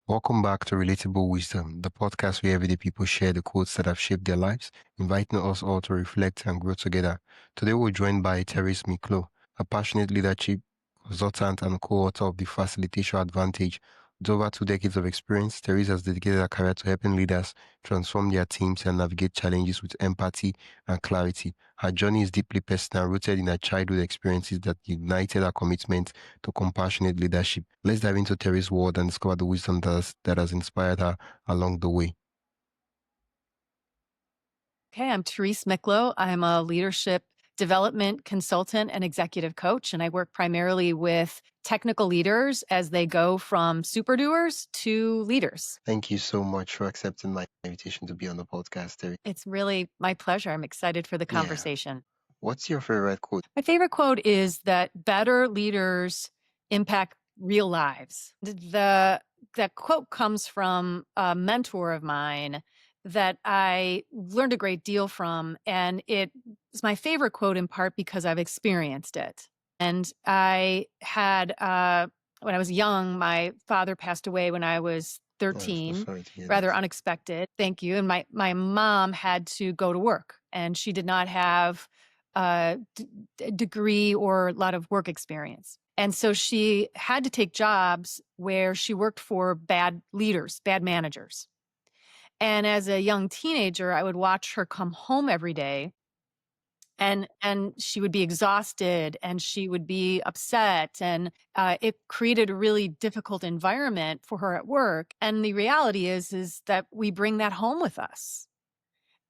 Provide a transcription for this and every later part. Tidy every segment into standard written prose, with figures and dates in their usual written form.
Welcome back to Relatable Wisdom, the podcast where everyday people share the quotes that have shaped their lives, inviting us all to reflect and grow together. Today we're joined by Therese Miclot, a passionate leadership consultant and co-author of The Facilitation Advantage. With over 2 decades of experience, Therese has dedicated her career to helping leaders transform their teams and navigate challenges with empathy and clarity. Her journey is deeply personal, rooted in her childhood experiences that ignited her commitment to compassionate leadership. Let's dive into Terry's world and discover the wisdom that has inspired her along the way. Okay, I'm Therese Miclot. I'm a leadership development consultant and executive coach, and I work primarily with technical leaders as they go from super doers to leaders. Thank you so much for accepting my invitation to be on the podcast, Terry. It's really my pleasure. I'm excited for the Yeah. conversation. What's your favorite quote? My favorite quote is that better leaders impact real lives. That quote comes from a mentor of mine that I learned a great deal from, and it is my favorite quote in part because I've experienced it. And I had, when I was young, my father passed away when I was Oh, I'm so 13, sorry to hear rather that. unexpected. Thank you. And my mom had to go to work, and she did not have a degree or a lot of work experience. And so she had to take jobs where she worked for bad leaders, bad managers. And as a young teenager, I would watch her come home every day, and she would be exhausted and she would be upset, and it created a really difficult environment for her at work. And the reality is that we bring that home with us.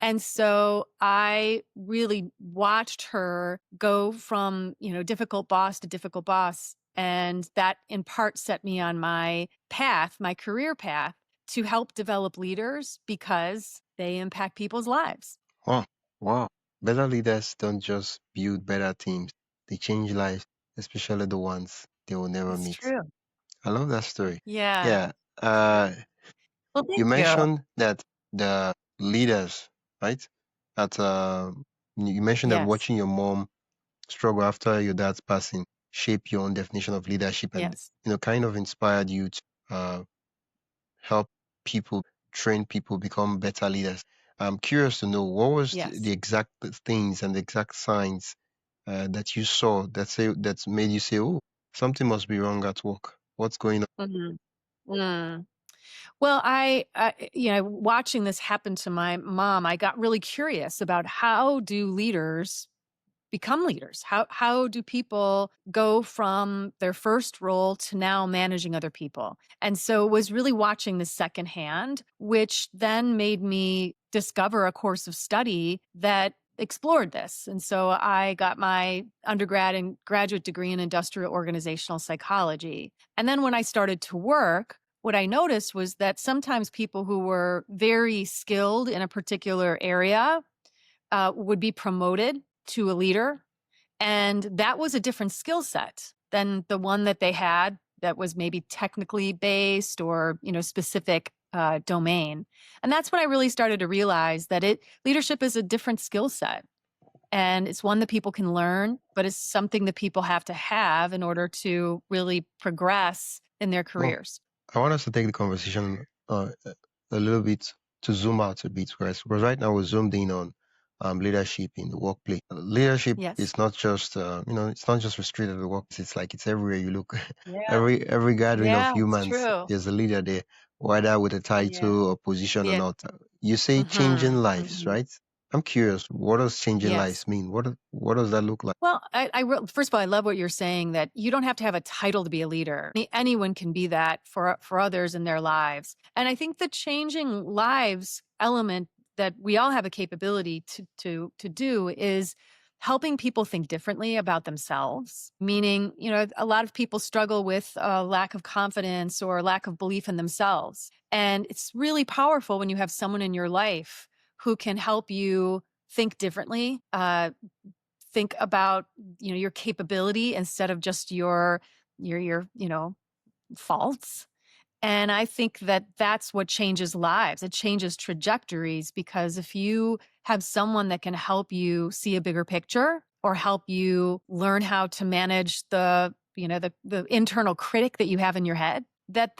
And so I really watched her go from, difficult boss to difficult boss. And that in part set me on my path, my career path, to help develop leaders because they impact people's lives. Wow. Wow. Better leaders don't just build better teams, they change lives, especially the ones they will never It's meet. true. I love that story. Yeah. Yeah. Uh, Well, you thank you. mentioned that the leaders, right? At you mentioned that Yes. watching your mom struggle after your dad's passing shape your own definition of leadership and Yes. kind of inspired you to help people, train people, become better leaders. I'm curious to know what was Yes. the exact things and the exact signs that you saw that made you say, "Oh, something must be wrong at work. What's going on?" Mhm. Mm. Well, watching this happen to my mom, I got really curious about how do leaders become leaders? How do people go from their first role to now managing other people? And so was really watching this secondhand, which then made me discover a course of study that explored this. And so I got my undergrad and graduate degree in industrial organizational psychology. And then when I started to work, what I noticed was that sometimes people who were very skilled in a particular area would be promoted to a leader. And that was a different skill set than the one that they had that was maybe technically based or, specific domain. And that's when I really started to realize that leadership is a different skill set. And it's one that people can learn, but it's something that people have to have in order to really progress in their Well, careers. I want us to take the conversation a little bit to zoom out a bit, because right now we're zoomed in on leadership in the workplace. Leadership Yes. is not just it's not just restricted to the workplace. It's like it's everywhere you look. Yeah. Every gathering of Yeah, it's humans, true. there's a leader there, whether with a Yeah. title or position or Yeah. not. You say changing lives, Hmm. right? I'm curious, what does changing Yes. lives mean? What does that look like? Well, first of all, I love what you're saying that you don't have to have a title to be a leader. Anyone can be that for others in their lives. And I think the changing lives element that we all have a capability to do is helping people think differently about themselves. Meaning, a lot of people struggle with a lack of confidence or lack of belief in themselves. And it's really powerful when you have someone in your life who can help you think differently, think about your capability instead of just your faults. And I think that that's what changes lives. It changes trajectories, because if you have someone that can help you see a bigger picture or help you learn how to manage the internal critic that you have in your head, that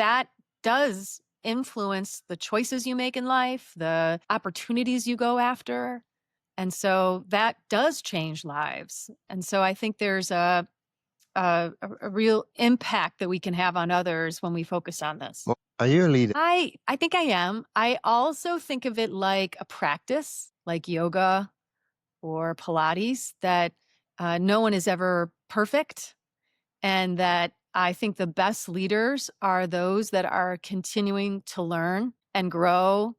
does influence the choices you make in life, the opportunities you go after. And so that does change lives. And so I think there's a real impact that we can have on others when we focus on this. Well, are you a leader? I think I am. I also think of it like a practice, like yoga or Pilates, that no one is ever perfect. And that I think the best leaders are those that are continuing to learn and grow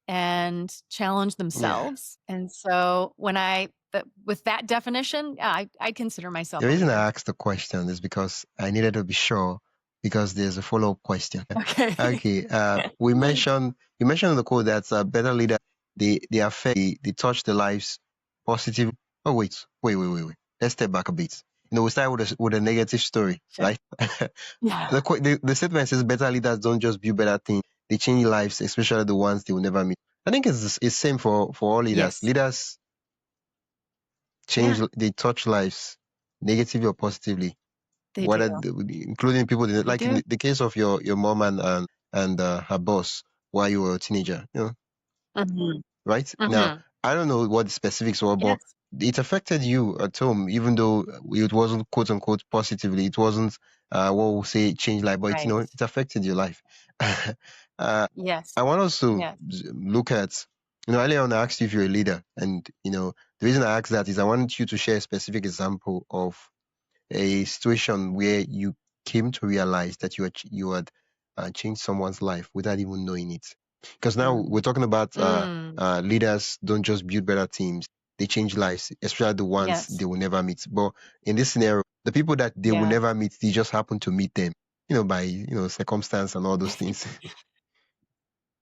and challenge Yeah. themselves. And so with that definition, yeah, I consider myself The a reason leader. I asked the question is because I needed to be sure because there's a follow-up question. Okay. Okay. You mentioned in the quote that better leader they affect they touch the lives positively. Oh wait. Let's step back a bit. We start with a negative story, Sure. right? Yeah. The statement says better leaders don't just build better things; they change lives, especially the ones they will never meet. I think it's same for all leaders. Yes. Leaders change, Yeah, they touch lives, negatively or positively, they do. including people They like in do. the case of your mom and her boss while you were a teenager. Mhm. Right? Now, Mhm. I don't know what the specifics were, but Yes. it affected you at home, even though it wasn't quote unquote positively. It wasn't what we'll say change life, but Right. it affected your life. Yes. I want us to Yes. look at, earlier on I asked you if you're a leader, and the reason I asked that is I wanted you to share a specific example of a situation where you came to realize that you had changed someone's life without even knowing it. Because now we're Mm. talking about Mm. leaders don't just build better teams; they change lives, especially the ones Yes. they will never meet. But in this scenario, the people that they will Yeah. never meet, they just happen to meet them, by circumstance and all those things.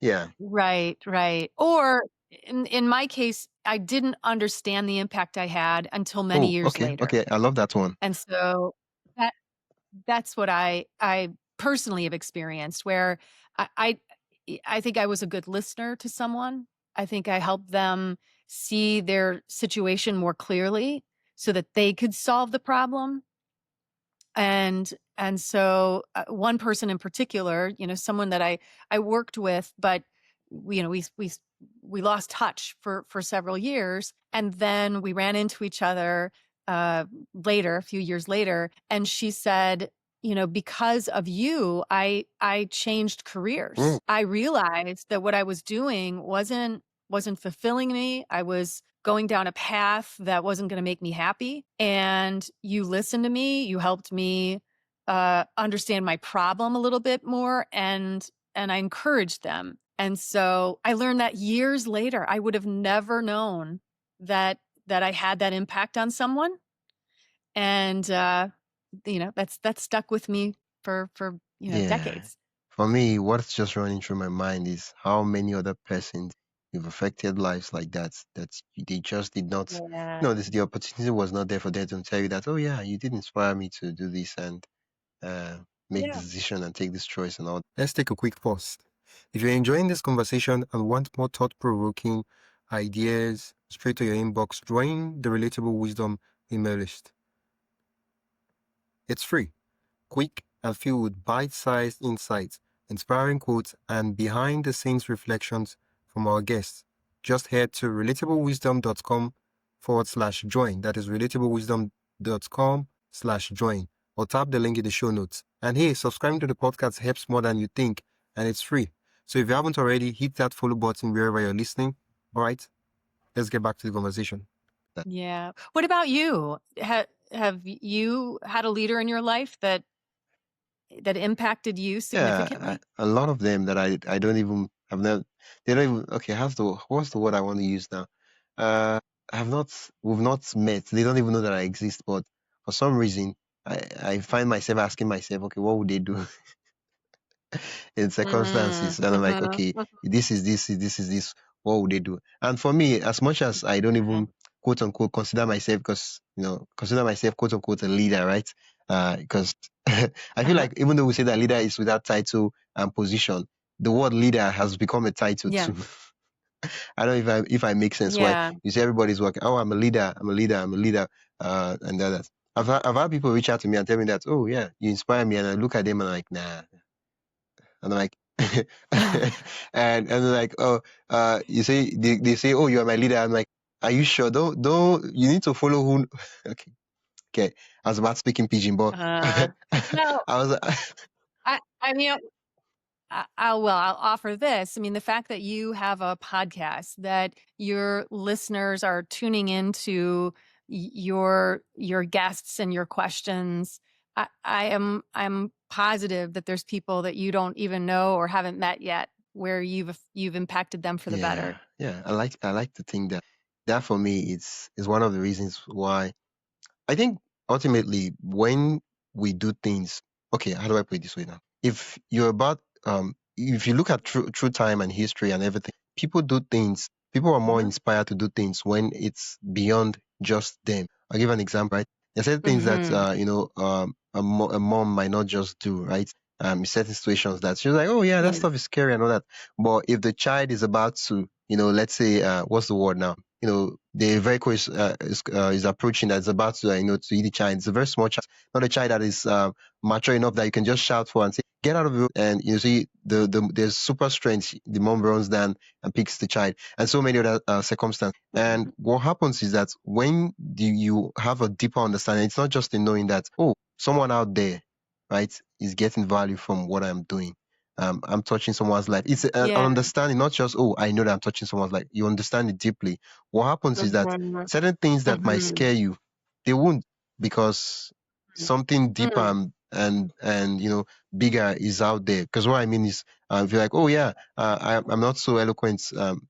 Yeah. Right, right. Or in my case, I didn't understand the impact I had until many Oh, years okay, later. okay. I love that one. And so that that's what I personally have experienced where I I I think I was a good listener to someone. I think I helped them see their situation more clearly so that they could solve the problem. And so one person in particular, someone that I worked with, but we lost touch for several years, and then we ran into each other later, a few years later, and she said, because of you, I changed Mm, careers. I realized that what I was doing wasn't fulfilling me. I was going down a path that wasn't going to make me happy. And you listened to me. You helped me understand my problem a little bit more, and I encouraged them. And so I learned that years later. I would have never known that I had that impact on someone, and that's stuck with me for yeah. decades. For me, what's just running through my mind is how many other persons you've affected lives like that, they just did not, Yeah. the opportunity was not there for them to tell you that, oh yeah, you did inspire me to do this and make Yeah. this decision and take this choice and all. Let's take a quick pause. If you're enjoying this conversation and want more thought-provoking ideas straight to your inbox, join the Relatable Wisdom email list. It's free, quick, and filled with bite-sized insights, inspiring quotes, and behind-the-scenes reflections from our guests. Just head to relatablewisdom.com/join. That is relatablewisdom.com/join, or tap the link in the show notes. And hey, subscribing to the podcast helps more than you think, and it's free. So if you haven't already, hit that follow button wherever you're listening. All right, let's get back to the conversation. Yeah. What about you? Have you had a leader in your life that impacted you Yeah, significantly? a lot of them that I don't even have never they don't even okay, what's the word I want to use now? Uh have not we've not met. They don't even know that I exist, but for some reason I find myself asking myself, okay, what would they do in Mhm. circumstances? And I'm like, Mhm. okay, Mhm. this, what would they do? And for me, as much as I don't even quote unquote consider myself, because consider myself quote unquote a leader, right? Because I feel Uh-huh. like even though we say that leader is without title and position, the word leader has become a title Yeah. too. I don't know if I make sense. Why Yeah. you say everybody's working? Oh, I'm a leader. I'm a leader. And that. I've had people reach out to me and tell me that, oh yeah, you inspire me, and I look at them and I'm like, nah, and I'm like, and like, oh, you say they say, oh, you are my leader. I'm like, are you sure? Don't you need to follow who? Okay, okay. I was about speaking pidgin, but uh, I well, was I mean, I'll offer this. I mean, the fact that you have a podcast that your listeners are tuning into your guests and your questions. I'm positive that there's people that you don't even know or haven't met yet where you've impacted them for the yeah, better. yeah. I like to think that for me is one of the reasons why I think ultimately when we do things, okay, how do I put it this way now? If you're about if you look at true time and history and everything, people do things. People are more Mhm. inspired to do things when it's beyond just them. I'll give an example, right? There's certain things that Mhm. a mom might not just do, right? In certain situations that she's like, oh yeah, that Yeah. stuff is scary and all that. But if the child is about to, let's say, what's the word now? The vehicle is approaching that's about to to eat the child. It's a very small child, not a child that is mature enough that you can just shout for and say get out of the road. And you see there's super strength. The mom runs down and picks the child, and so many other circumstances. And Mhm. what happens is that when you have a deeper understanding, it's not just in knowing that, oh, someone out there, right, is getting value from what I'm doing. I'm touching someone's life. It's an Yeah. understanding, not just, oh, I know that I'm touching someone's life. You understand it deeply. What happens is that Mhm. certain things that might Mhm. scare you, they won't, because something deeper Mhm. and bigger is out there. Because what I mean is, if you're like, oh yeah, I'm not so eloquent, um,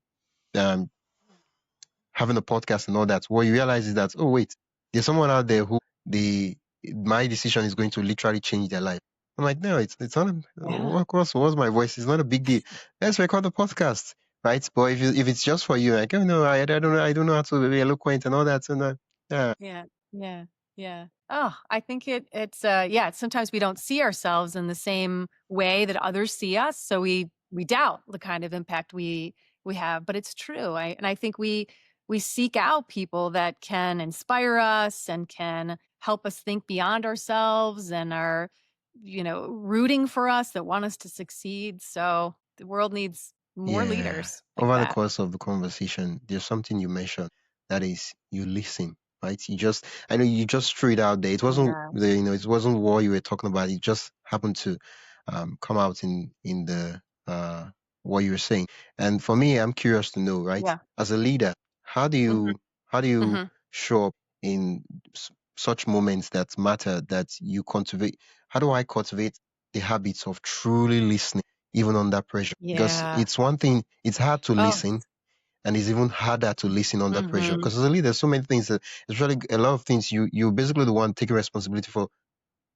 having a podcast and all that, what you realize is that, oh wait, there's someone out there who the my decision is going to literally change their life. I'm like, no, it's not. Yeah. What's my voice? It's not a big deal. Let's record the podcast, right? But if it's just for you, like, oh no, I don't know how to be eloquent and all that, and yeah, Yeah, yeah, yeah. Oh, I think yeah, sometimes we don't see ourselves in the same way that others see us, so we doubt the kind of impact we have, but it's true. I think we seek out people that can inspire us and can help us think beyond ourselves and are, rooting for us that want us to succeed. So the world needs more yeah. leaders like Over the that. course of the conversation, there's something you mentioned, that is, you listen, right? I know you just threw it out there. It wasn't Yeah. it wasn't what you were talking about. It just happened to come out in the what you were saying. And for me, I'm curious to know, right? Yeah. As a leader, how do Mhm. you how do you Mhm. show up in such moments that matter, that you cultivate? How do I cultivate the habits of truly listening, even under pressure? Because Yeah. it's one thing, it's hard to Oh. listen, and it's even harder to listen under pressure. Mhm. Because as a leader, there's so many things that, especially a lot of things, you basically the one taking responsibility for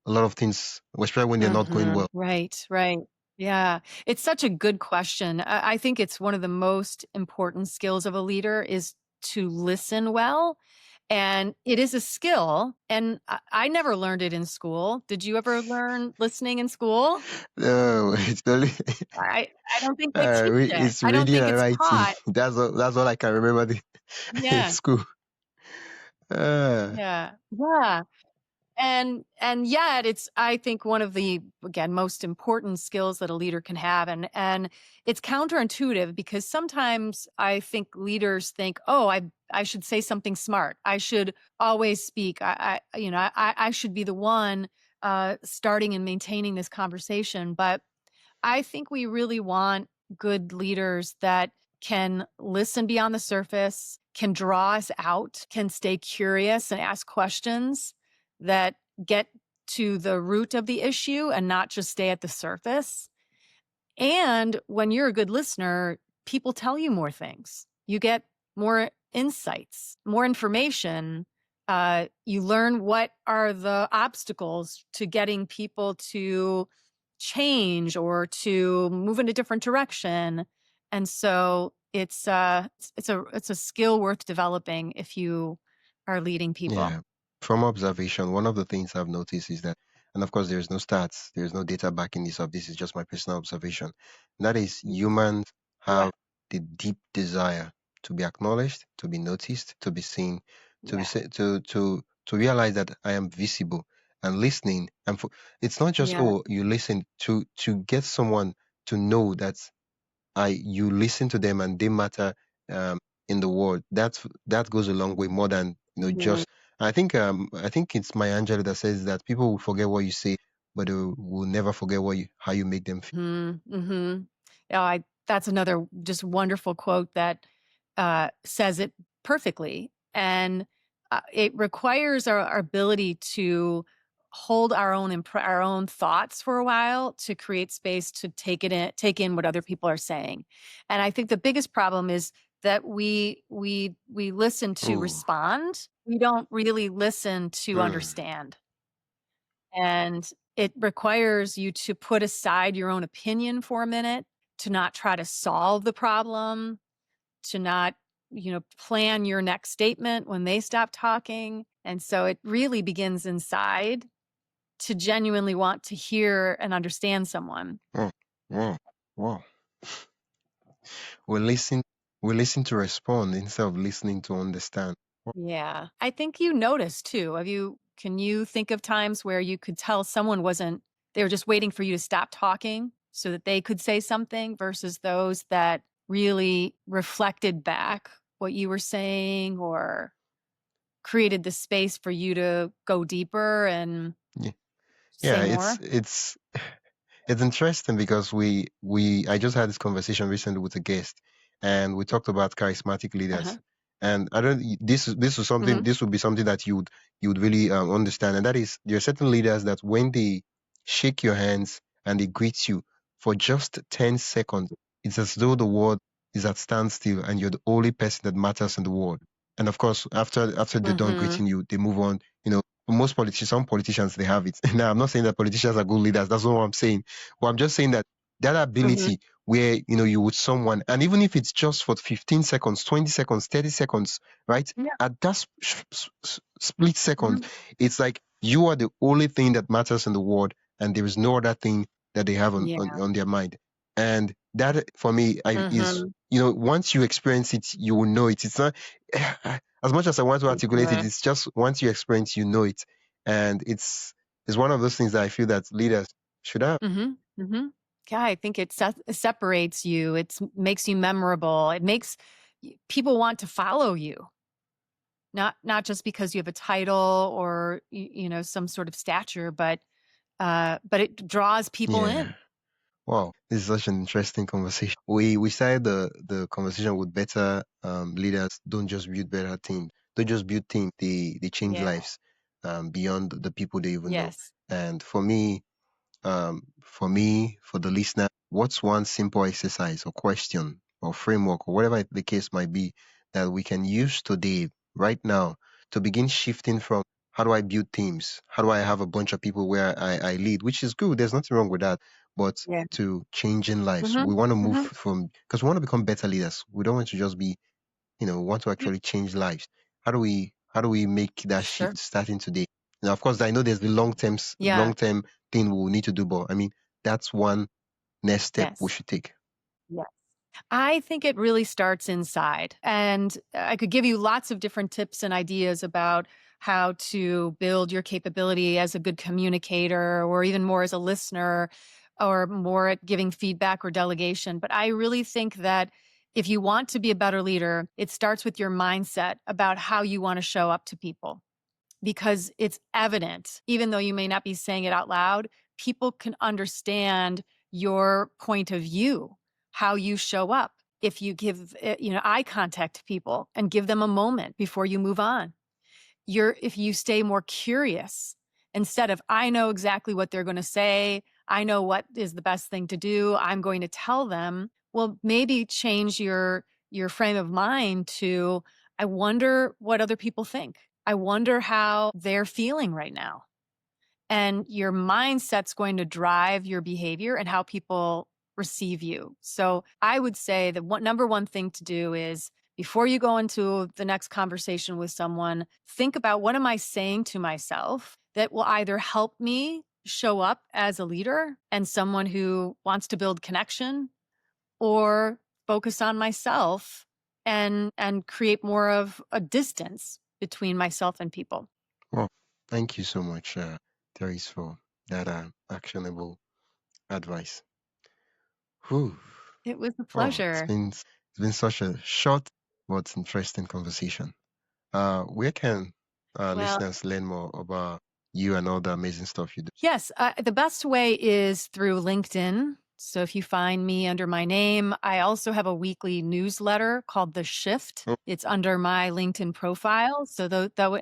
a lot of things, especially when they're not going Mhm. well. Right, right. Yeah. It's such a good question. I think it's one of the most important skills of a leader is to listen well. And it is a skill. And I never learned it in school. Did you ever learn listening in school? No, it's only I don't think they teach it. it's I don't reading think and it's writing. taught. That's all I can remember in Yeah. school. Uh, Yeah. Yeah. And yet it's I think one of the again most important skills that a leader can have and it's counterintuitive because sometimes I think leaders think, "Oh, I should say something smart. I should always speak. I should be the one starting and maintaining this conversation." But I think we really want good leaders that can listen beyond the surface, can draw us out, can stay curious and ask questions that get to the root of the issue and not just stay at the surface. And when you're a good listener, people tell you more things. You get more insights, more information. You learn what are the obstacles to getting people to change or to move in a different direction. And so it's a skill worth developing if you are leading people. Yeah. From observation, one of the things I've noticed is that, and of course, there's no stats, there's no data backing this up. This is just my personal observation. That is, humans Yeah. have the deep desire to be acknowledged, to be noticed, to be seen, to be Yeah. to realize that I am visible, and listening. And it's not just, Yeah. oh, you listen to get someone to know that you listen to them and they matter in the world. That goes a long way more than Mhm. just. I think it's Maya Angelou that says that people will forget what you say, but they will never forget how you make them feel. Mm-hmm. Yeah, that's another just wonderful quote that says it perfectly. And it requires our ability to hold our own thoughts for a while to create space to take in what other people are saying. And I think the biggest problem is that we listen to Oh, respond. We don't really listen to mm, understand. And it requires you to put aside your own opinion for a minute, to not try to solve the problem, to not, plan your next statement when they stop talking. And so it really begins inside to genuinely want to hear and understand someone. oh, wow, wow. We listen. We listen to respond instead of listening to understand. Yeah. I think you notice too. Can you think of times where you could tell someone they were just waiting for you to stop talking so that they could say something versus those that really reflected back what you were saying or created the space for you to go deeper and Yeah, say yeah. more? It's interesting because I just had this conversation recently with a guest, and we talked about charismatic Uh-huh. leaders. And I don't this is something Mhm. this would be something that you would really understand, and that is there are certain leaders that when they shake your hands and they greet you for just 10 seconds, it's as though the world is at standstill and you're the only person that matters in the world. And of course, after they're done Mhm. greeting you, they move on. Some politicians they have it. Now, I'm not saying that politicians are good leaders. That's not what I'm saying. Well, I'm just saying that that Mhm. ability where you with someone, and even if it's just for 15 seconds, 20 seconds, 30 seconds, right? Yeah. At that split second, Mhm. it's like you are the only thing that matters in the world, and there is no other thing that they have Yeah. on their mind. And that for me is, Mhm. once you experience it, you will know it. It's not as much as I want to articulate it. Mhm. It's just once you experience, you know it, and it's one of those things that I feel that leaders should have. Mhm. Mhm. Yeah, I think it separates you. It makes you memorable. It makes people want to follow you, not just because you have a title or some sort of stature, but it draws people Yeah. in. Wow, this is such an interesting conversation. We started the conversation with better leaders don't just build better teams. Don't just build teams. They change Yeah. lives beyond the people they even know. Yes. And for the listener, what's one simple exercise or question or framework or whatever the case might be that we can use today, right now, to begin shifting from how do I build teams? How do I have a bunch of people where I lead, which is good. There's nothing wrong with that. But Yeah. to changing lives, Mhm. we want to move Mhm. from, because we want to become better leaders. We don't want to just be, we want to Yeah. actually change lives. How do we make that Sure. shift starting today? Now, of course, I know there's the Yeah. long term thing we'll need to do, but I mean that's one next step we Yes. should take. Yes. I think it really starts inside. And I could give you lots of different tips and ideas about how to build your capability as a good communicator or even more as a listener or more at giving feedback or delegation. But I really think that if you want to be a better leader, it starts with your mindset about how you want to show up to people because it's evident, even though you may not be saying it out loud, people can understand your point of view, how you show up. If you give, eye contact to people and give them a moment before you move on, if you stay more curious instead of, I know exactly what they're going to say, I know what is the best thing to do, I'm going to tell them. Well, maybe change your frame of mind to, I wonder what other people think. I wonder how they're feeling right now. And your mindset's going to drive your behavior and how people receive you. So I would say that number one thing to do is before you go into the next conversation with someone, think about what am I saying to myself that will either help me show up as a leader and someone who wants to build connection or focus on myself and create more of a distance between myself and people. Well, thank you so much, Therese, for that actionable advice. Whew. It was a Oh, pleasure. it's been such a short but interesting conversation. Where can Well, listeners learn more about you and all the amazing stuff you do? yes, the best way is through LinkedIn. So if you find me under my name, I also have a weekly newsletter called The Shift. Oh, It's under my LinkedIn profile. So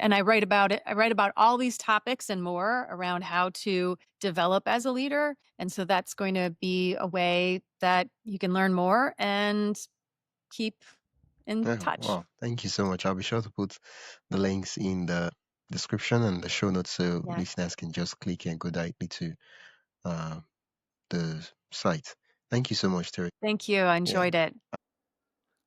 and I write about it. I write about all these topics and more around how to develop as a leader. And so that's going to be a way that you can learn more and keep in yeah, touch. wow. Thank you so much. I'll be sure to put the links in the description and the show notes so Yeah. listeners can just click and go directly to uh, the site. Thank you so much, Terry. Thank you. I Yeah. enjoyed it.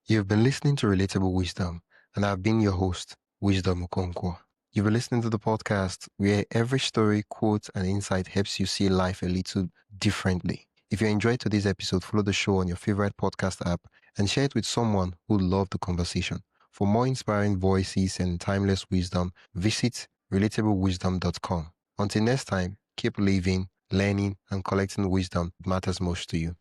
You've been listening to Relatable Wisdom, and I've been your host, Wisdom Okonkwo. You've been listening to the podcast where every story, quote, and insight helps you see life a little differently. If you enjoyed today's episode, follow the show on your favorite podcast app and share it with someone who loved the conversation. For more inspiring voices and timeless wisdom, visit relatablewisdom.com. Until next time, keep living, learning, and collecting wisdom that matters most to you.